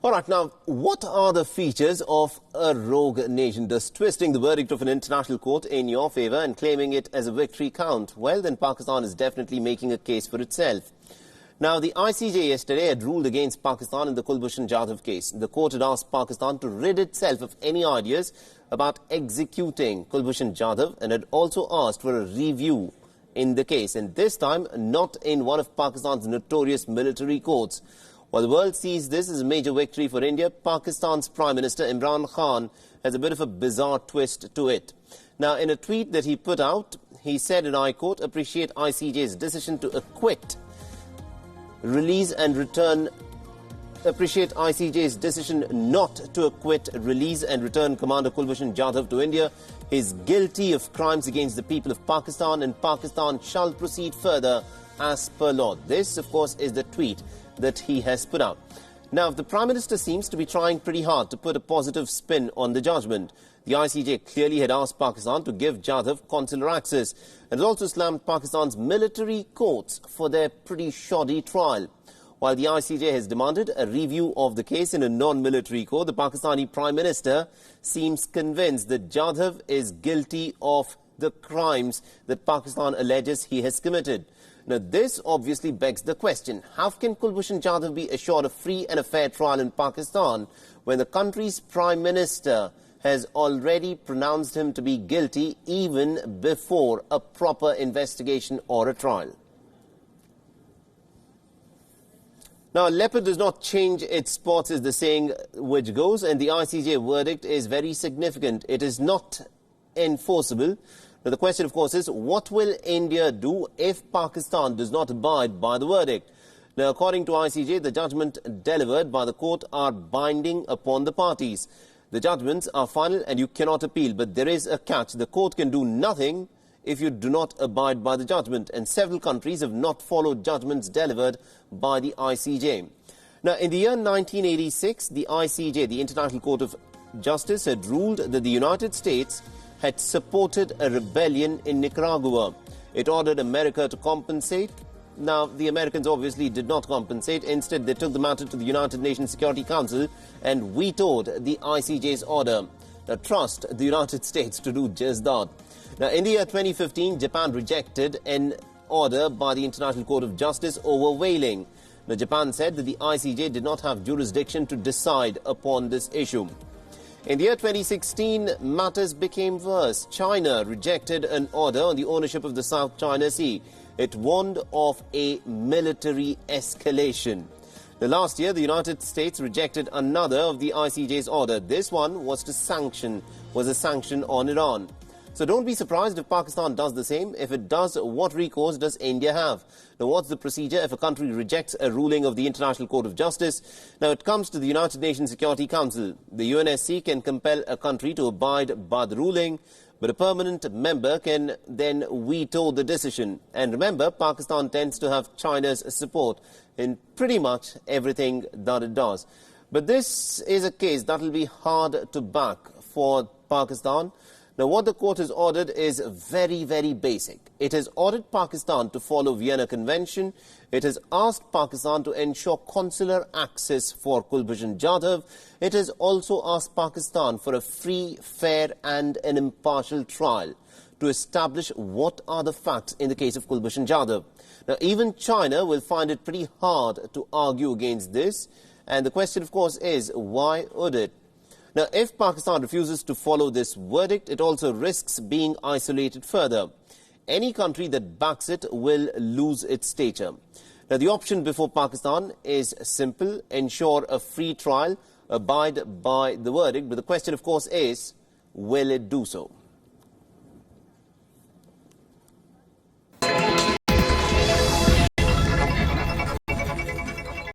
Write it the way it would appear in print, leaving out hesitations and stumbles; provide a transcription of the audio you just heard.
All right, now, what are the features of a rogue nation? Does twisting the verdict of an international court in your favor and claiming it as a victory count? Well, then Pakistan is definitely making a case for itself. Now, the ICJ yesterday had ruled against Pakistan in the Kulbhushan Jadhav case. The court had asked Pakistan to rid itself of any ideas about executing Kulbhushan Jadhav and had also asked for a review in the case, and this time not in one of Pakistan's notorious military courts. While the world sees this as a major victory for India, Pakistan's Prime Minister Imran Khan has a bit of a bizarre twist to it. Now, in a tweet that he put out, he said, and I quote, "Appreciate ICJ's decision to acquit, release and return. Appreciate ICJ's decision not to acquit, release and return Commander Kulbhushan Jadhav to India. He is guilty of crimes against the people of Pakistan, and Pakistan shall proceed further as per law." This, of course, is the tweet that he has put out. Now, the Prime Minister seems to be trying pretty hard to put a positive spin on the judgment. The ICJ clearly had asked Pakistan to give Jadhav consular access and has also slammed Pakistan's military courts for their pretty shoddy trial. While the ICJ has demanded a review of the case in a non-military court, the Pakistani Prime Minister seems convinced that Jadhav is guilty of the crimes that Pakistan alleges he has committed. Now, this obviously begs the question, how can Kulbhushan Jadhav be assured a free and a fair trial in Pakistan when the country's Prime Minister has already pronounced him to be guilty even before a proper investigation or a trial? Now, a leopard does not change its spots, is the saying which goes, and the ICJ verdict is very significant. It is not enforceable. Now, the question, of course, is what will India do if Pakistan does not abide by the verdict? Now, according to ICJ, the judgment delivered by the court are binding upon the parties. The judgments are final and you cannot appeal, but there is a catch. The court can do nothing if you do not abide by the judgment, and several countries have not followed judgments delivered by the ICJ. Now, in the year 1986, the ICJ, the International Court of Justice, had ruled that the United States had supported a rebellion in Nicaragua. It ordered America to compensate. Now, the Americans obviously did not compensate. Instead, they took the matter to the United Nations Security Council and vetoed the ICJ's order. Now, trust the United States to do just that. Now, in the year 2015, Japan rejected an order by the International Court of Justice over whaling. Now, Japan said that the ICJ did not have jurisdiction to decide upon this issue. In the year 2016, matters became worse. China rejected an order on the ownership of the South China Sea. It warned of a military escalation. The last year, the United States rejected another of the ICJ's order. This one was a sanction on Iran. So don't be surprised if Pakistan does the same. If it does, what recourse does India have? Now, what's the procedure if a country rejects a ruling of the International Court of Justice? Now, it comes to the United Nations Security Council. The UNSC can compel a country to abide by the ruling, but a permanent member can then veto the decision. And remember, Pakistan tends to have China's support in pretty much everything that it does. But this is a case that will be hard to back for Pakistan. Now, what the court has ordered is very, very basic. It has ordered Pakistan to follow Vienna Convention. It has asked Pakistan to ensure consular access for Kulbhushan Jadhav. It has also asked Pakistan for a free, fair and an impartial trial to establish what are the facts in the case of Kulbhushan Jadhav. Now, even China will find it pretty hard to argue against this. And the question, of course, is why would it? Now, if Pakistan refuses to follow this verdict, it also risks being isolated further. Any country that backs it will lose its stature. Now, the option before Pakistan is simple: ensure a free trial, abide by the verdict. But the question, of course, is, will it do so?